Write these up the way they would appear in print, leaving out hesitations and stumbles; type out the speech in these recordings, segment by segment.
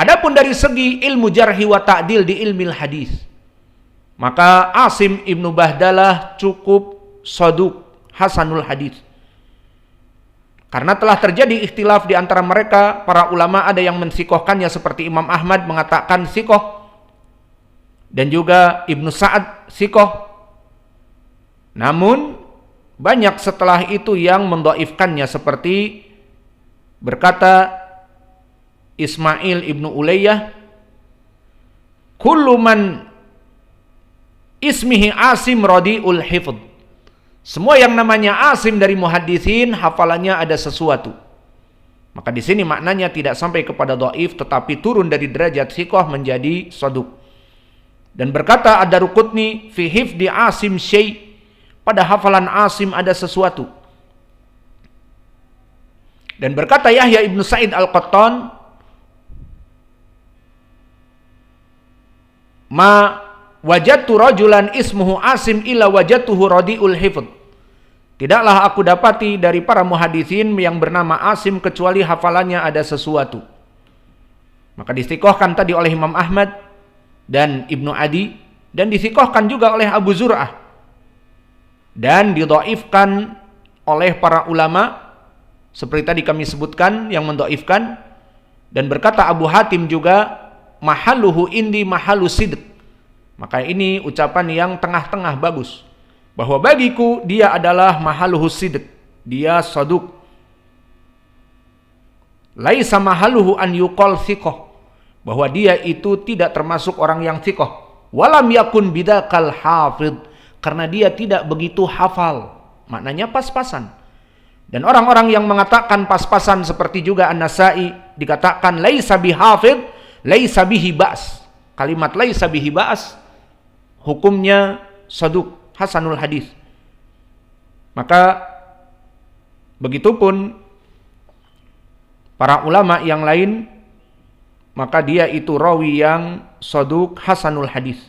Adapun dari segi ilmu jarhi wa ta'dil di ilmil hadis, maka Asim ibnu Bahdalah cukup saduq, hasanul hadis. Karena telah terjadi ikhtilaf di antara mereka, para ulama ada yang mensikohkannya seperti Imam Ahmad mengatakan sikoh, dan juga Ibnu Sa'ad sikoh. Namun banyak setelah itu yang mendhaifkannya, seperti berkata Ismail ibnu Ulayyah, kullu man ismihi Asim radiul hifdz. Semua yang namanya Asim dari muhaddisin, hafalannya ada sesuatu. Maka di sini maknanya tidak sampai kepada dhaif, tetapi turun dari derajat thiqah menjadi saduq. Dan berkata Ad-Daruqutni, fi hifdi Asim syai', pada hafalan Asim ada sesuatu. Dan berkata Yahya ibnu Sa'id Al-Qattan, ma wajadtu rajulan ismuhu Asim illa wajadtuhu radiul hifdz. Tidaklah aku dapati dari para muhaditsin yang bernama Asim kecuali hafalannya ada sesuatu. Maka disikohkan tadi oleh Imam Ahmad dan Ibnu Adi, dan disikohkan juga oleh Abu Zur'ah, dan didhaifkan oleh para ulama seperti tadi kami sebutkan yang mendhaifkan. Dan berkata Abu Hatim juga, mahalluhu indi mahallu sidq. Maka ini ucapan yang tengah-tengah bagus, bahwa bagiku dia adalah mahaluhu sidq, dia saduq. Laisa mahaluhu an yuqal thiqah, bahwa dia itu tidak termasuk orang yang thiqah. Walam yakun bidakal hafidh, karena dia tidak begitu hafal. Maknanya pas-pasan. Dan orang-orang yang mengatakan pas-pasan seperti juga An-Nasai, dikatakan laisa bihafidh, laisa bihi ba's. Kalimat laisa bihi ba's hukumnya saduq, hasanul hadis. Maka begitupun para ulama yang lain, maka dia itu rawi yang saduq, hasanul hadis.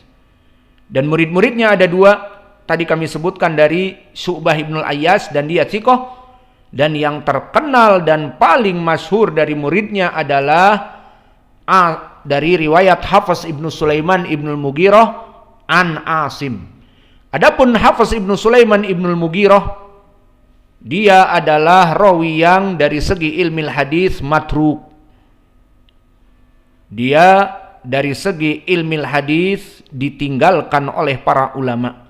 Dan murid-muridnya ada dua, tadi kami sebutkan dari Syu'bah ibnul Ayyas, dan dia thiqah. Dan yang terkenal dan paling masyhur dari muridnya adalah dari riwayat Hafiz ibnu Sulaiman ibnul Mughirah an Asim. Adapun Hafiz ibnu Sulaiman ibnul Mughirah, dia adalah rawi yang dari segi ilmil hadis matruk. Dia dari segi ilmil hadis ditinggalkan oleh para ulama.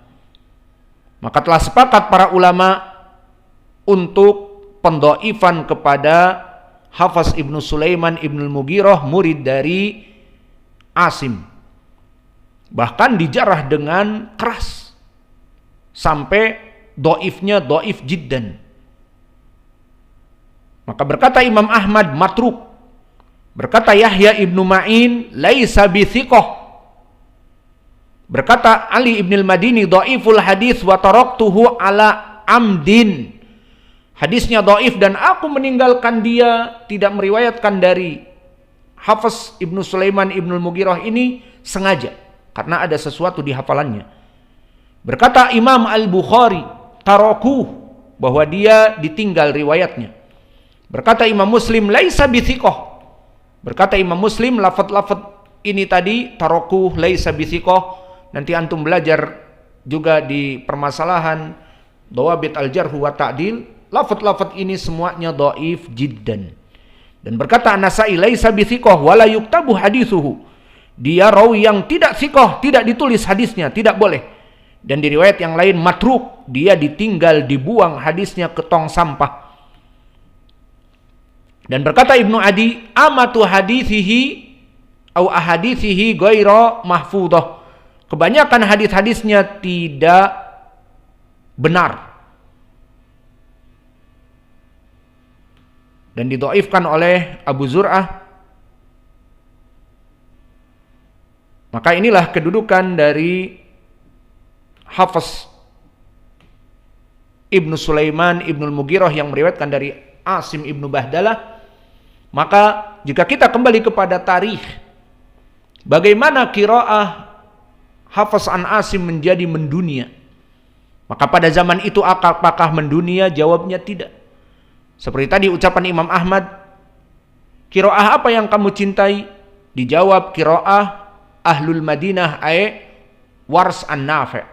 Maka telah sepakat para ulama untuk pendhaifan kepada Hafiz ibnu Sulaiman ibnul Mughirah, murid dari Asim. Bahkan dijarah dengan keras, sampai dhaifnya dhaif jiddan. Maka berkata Imam Ahmad matruk. Berkata Yahya ibnu Ma'in laisa bithiqah. Berkata Ali ibn al-Madini dhaiful hadis wa taraktuhu ala amdin. Hadisnya dhaif dan aku meninggalkan dia, tidak meriwayatkan dari Hafiz ibnu Sulaiman ibnul Mughirah ini sengaja, karena ada sesuatu di hafalannya. Berkata Imam Al-Bukhari tarakuh, bahwa dia ditinggal riwayatnya. Berkata Imam Muslim laisa bithiqah. Berkata Imam Muslim lafaz-lafaz ini tadi tarakuh laisa bithiqah, nanti antum belajar juga di permasalahan dawabit al-jarh wa ta'dil, lafaz-lafaz ini semuanya dhaif jiddan. Dan berkata An-Nasai laisa bithiqah wala yuktabu hadithuhu. Dia rawi yang tidak thiqah, tidak ditulis hadisnya, tidak boleh. Dan di riwayat yang lain matruk, dia ditinggal, dibuang hadisnya ke tong sampah. Dan berkata Ibnu Adi, amatu hadithihi au ahadithihi ghaira mahfudhah. Kebanyakan hadis-hadisnya tidak benar. Dan didhaifkan oleh Abu Zur'ah. Maka inilah kedudukan dari Hafiz ibnu Sulaiman ibnul Mughirah yang meriwayatkan dari Asim ibnu Bahdalah. Maka jika kita kembali kepada tarikh, bagaimana qiraah Hafiz an Asim menjadi mendunia, maka pada zaman itu apakah mendunia? Jawabnya tidak. Seperti tadi ucapan Imam Ahmad, qiraah apa yang kamu cintai? Dijawab qiraah Ahlul Madinah ay Wars an Nafi'.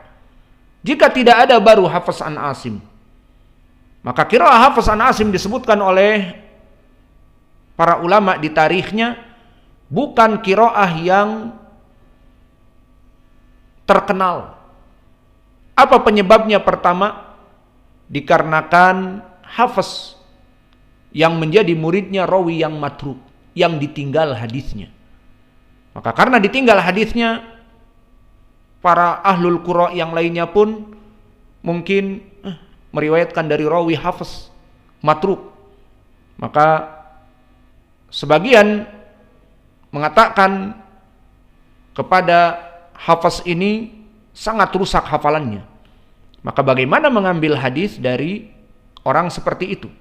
Jika tidak ada baru Hafs an Asim. Maka qiraah Hafs an Asim disebutkan oleh para ulama di tarikhnya bukan qiraah yang terkenal. Apa penyebabnya? Pertama, dikarenakan Hafs yang menjadi muridnya rawi yang matruk, yang ditinggal hadisnya. Maka karena ditinggal hadisnya, para ahlul qura yang lainnya pun mungkin meriwayatkan dari rawi Hafs matruk. Maka sebagian mengatakan kepada Hafs ini sangat rusak hafalannya. Maka bagaimana mengambil hadis dari orang seperti itu?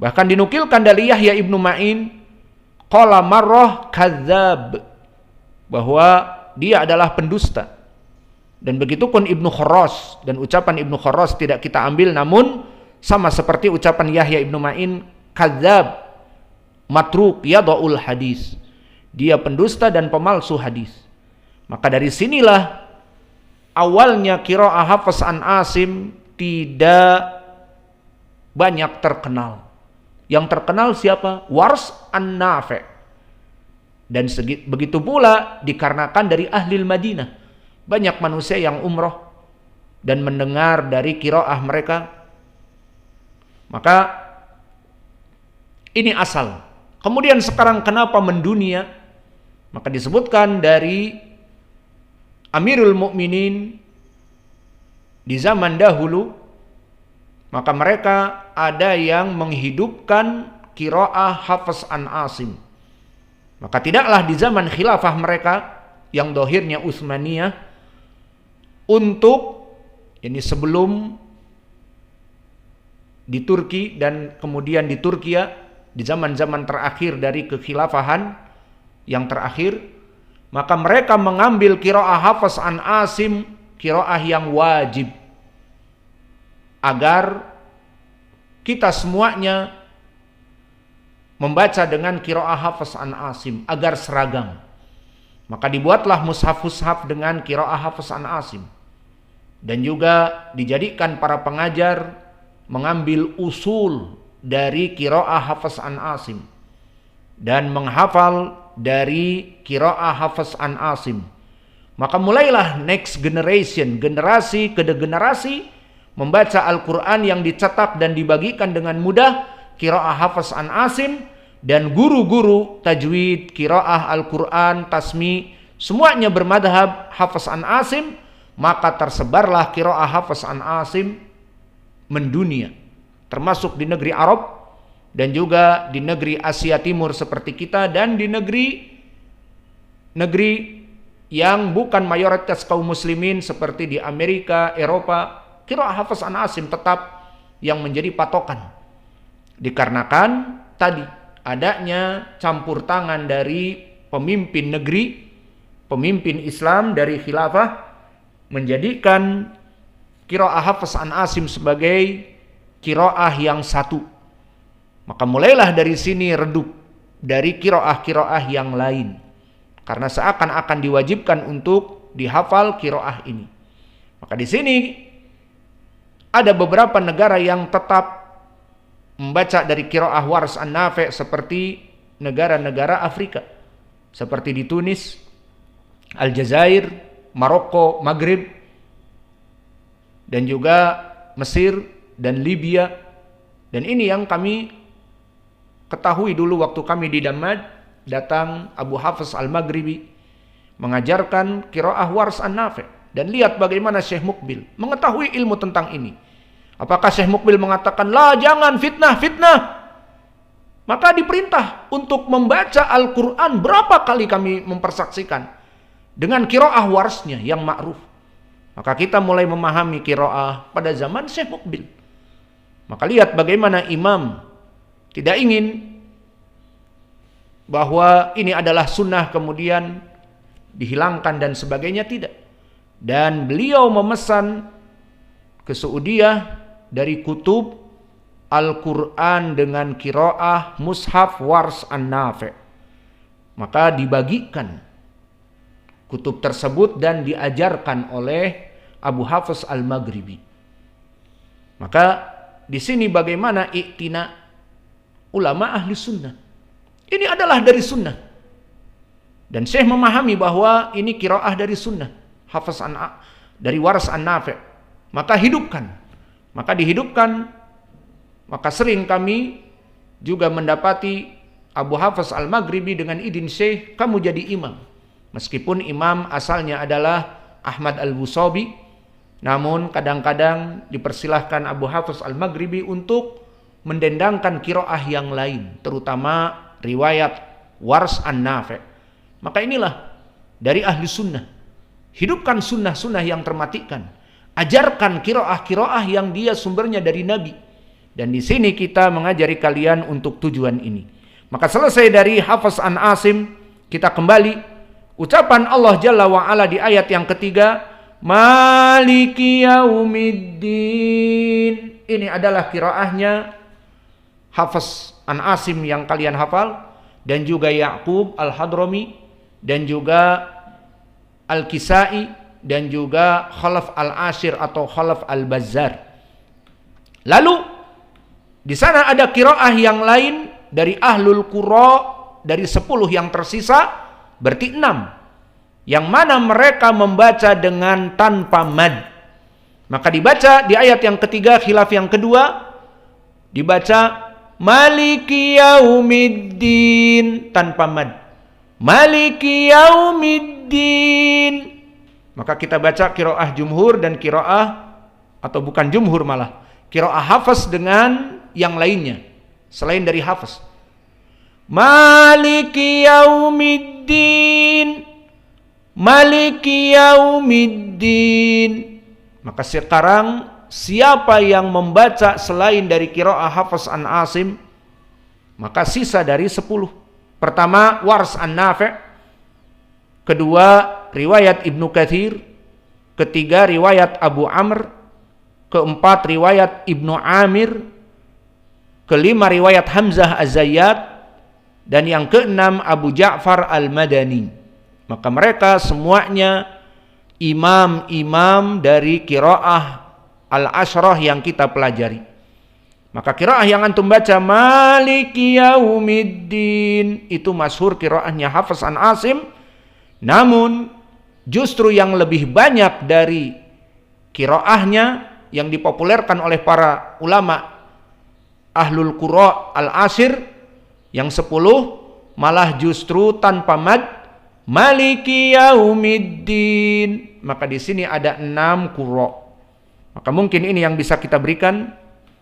Bahkan dinukilkan dari Yahya ibnu Ma'in, qala marrah kadzab, bahwa dia adalah pendusta. Dan begitu pun Ibnu Kharras, dan ucapan Ibnu Kharras tidak kita ambil, namun sama seperti ucapan Yahya ibnu Ma'in, kadzab, matruk, yada'ul hadis. Dia pendusta dan pemalsu hadis. Maka dari sinilah awalnya qiraah Hafs an Asim tidak banyak terkenal. Yang terkenal siapa? Wars an Nafi'. Dan begitu pula dikarenakan dari Ahlil Madinah. Banyak manusia yang umroh dan mendengar dari qiraah mereka. Maka ini asal. Kemudian sekarang kenapa mendunia? Maka disebutkan dari Amirul Mukminin di zaman dahulu, maka mereka ada yang menghidupkan qiraah Hafs an Asim. Maka tidaklah di zaman khilafah mereka yang dohirnya Utsmaniyah, untuk ini sebelum di Turki dan kemudian di Turkiya, di zaman-zaman terakhir dari kekhilafahan yang terakhir, maka mereka mengambil qiraah Hafs an Asim qiraah yang wajib, agar kita semuanya membaca dengan qiraah Hafs an Asim agar seragam. Maka dibuatlah mushaf-mushaf dengan qiraah Hafs an Asim. Dan juga dijadikan para pengajar mengambil usul dari qiraah Hafs an Asim dan menghafal dari qiraah Hafs an Asim. Maka mulailah next generation, generasi ke generasi, membaca Al-Quran yang dicetak dan dibagikan dengan mudah, qiraah Hafs an Asim. Dan guru-guru tajwid, qiraah Al-Quran, tasmi, semuanya bermadhab Hafs an Asim. Maka tersebarlah qiraah Hafs an Asim mendunia, termasuk di negeri Arab dan juga di negeri Asia Timur seperti kita, dan di negeri yang bukan mayoritas kaum muslimin seperti di Amerika, Eropa. Qiraah Hafs an Asim tetap yang menjadi patokan, dikarenakan tadi adanya campur tangan dari pemimpin negeri, pemimpin Islam dari khilafah, menjadikan qiraah Hafs an Asim sebagai qiraah yang satu. Maka mulailah dari sini redup dari qiraah-qiraah yang lain, karena seakan-akan diwajibkan untuk dihafal qiraah ini. Maka di sini ada beberapa negara yang tetap membaca dari qiraah Wars an Nafi' seperti negara-negara Afrika, seperti di Tunis, Aljazair, Maroko, Maghrib, dan juga Mesir dan Libya. Dan ini yang kami ketahui dulu waktu kami di Damad, datang Abu Hafs al-Maghribi mengajarkan qiraah Wars an Nafi'. Dan lihat bagaimana Syekh Mukbil mengetahui ilmu tentang ini. Apakah Syekh Mukbil mengatakan, "La, jangan fitnah, fitnah"? Maka diperintah untuk membaca Al-Quran. Berapa kali kami mempersaksikan dengan qiraah warsnya yang ma'ruf. Maka kita mulai memahami qiraah pada zaman Syekh Mukbil. Maka lihat bagaimana imam tidak ingin bahwa ini adalah sunnah kemudian dihilangkan dan sebagainya, tidak. Dan beliau memesan ke Saudiyah dari kutub Al-Quran dengan qiraah mushaf Wars an Nafi'. Maka dibagikan kutub tersebut dan diajarkan oleh Abu Hafiz Al-Maghribi. Maka di sini bagaimana iktina ulama ahli sunnah. Ini adalah dari sunnah. Dan Syekh memahami bahwa ini qiraah dari sunnah. Hafiz dari waras an-Nafi'. Maka hidupkan. Maka dihidupkan. Maka sering kami juga mendapati Abu Hafiz Al-Maghribi dengan izin Syekh, kamu jadi imam. Meskipun imam asalnya adalah Ahmad Al-Busabi, namun kadang-kadang dipersilahkan Abu Hafiz Al-Maghribi untuk mendendangkan qiraah yang lain, terutama riwayat Wars an-Nafi'. Maka inilah dari ahli sunnah. Hidupkan sunnah-sunnah yang termatikan. Ajarkan qiraah-qiraah yang dia sumbernya dari Nabi. Dan di sini kita mengajari kalian untuk tujuan ini. Maka selesai dari Hafiz an Asim, kita kembali ucapan Allah Jalla wa Ala di ayat yang ketiga, Maliki yaumiddin. Ini adalah qiraahnya Hafiz an Asim yang kalian hafal, dan juga Ya'qub Al-Hadrami, dan juga Al-Kisai, dan juga Khalaf Al-Ashir atau Khalaf Al-Bazzar. Lalu di sana ada qiraah yang lain dari Ahlul Qura, dari 10 yang tersisa, berarti 6. Yang mana mereka membaca dengan tanpa mad. Maka dibaca di ayat yang ketiga, khilaf yang kedua, dibaca Maliki yaumiddin tanpa mad. Maliki yaumiddin. Maka kita baca qiraah jumhur dan qiraah, atau bukan jumhur malah, qiraah Hafiz dengan yang lainnya selain dari Hafiz. Maliki yaumiddin. Maliki yaumiddin. Maka sekarang siapa yang membaca selain dari qiraah Hafiz an Asim, maka sisa dari 10. Pertama Wars an-Nafi', kedua riwayat Ibnu Katsir, ketiga riwayat Abu Amr, keempat riwayat Ibnu Amir, kelima riwayat Hamzah Az-Zayyad, dan yang keenam Abu Ja'far Al-Madani. Maka mereka semuanya imam-imam dari qiraah al-asyrah yang kita pelajari. Maka qiraah yang antum baca Maliki yaumiddin itu masyhur qiraahnya Hafiz an Asim. Namun justru yang lebih banyak dari qiraahnya yang dipopulerkan oleh para ulama Ahlul Qura al-Ashir yang 10 malah justru tanpa mad, Maliki yaumiddin. Maka di sini ada 6 qura. Maka mungkin ini yang bisa kita berikan.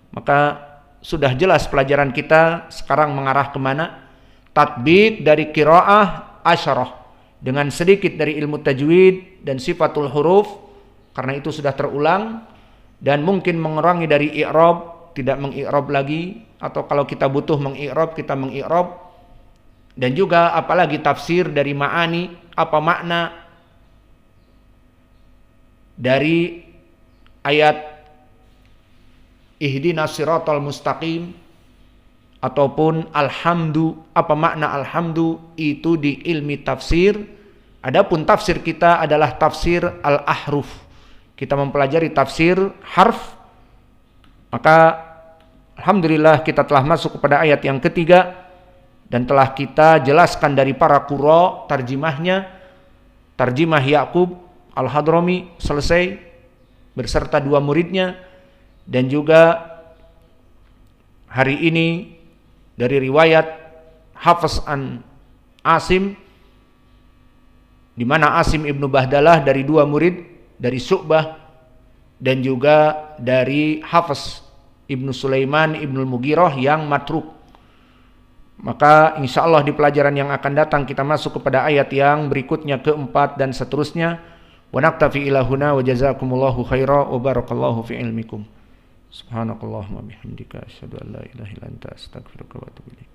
Maka sudah jelas pelajaran kita sekarang mengarah kemana. Tatbik dari qiraah asyarah dengan sedikit dari ilmu tajwid dan sifatul huruf, karena itu sudah terulang, dan mungkin mengurangi dari i'rab, tidak mengi'rab lagi, atau kalau kita butuh mengi'rab kita mengi'rab, dan juga apalagi tafsir dari ma'ani, apa makna dari ayat ihdinas siratal mustaqim, ataupun alhamdu, apa makna alhamdu, itu di ilmi tafsir. Adapun tafsir kita adalah tafsir al-ahruf, kita mempelajari tafsir harf. Maka alhamdulillah kita telah masuk kepada ayat yang ketiga, dan telah kita jelaskan dari para qurra tarjimahnya. Tarjimah Ya'qub Al-Hadrami selesai berserta 2 muridnya, dan juga hari ini dari riwayat Hafiz an Asim, di mana Asim ibnu Bahdalah dari 2 murid, dari Syu'bah dan juga dari Hafiz ibnu Sulaiman ibnu Mughirah yang matruk. Maka insya Allah di pelajaran yang akan datang kita masuk kepada ayat yang berikutnya, keempat dan seterusnya. Wa naktafi ila huna wa jazakumullahu khaira wa barakallahu fi ilmikum. Subhanakallahumma bihamdika asyhadu an la ilaha illa anta astaghfiruka wa atubu ilaik.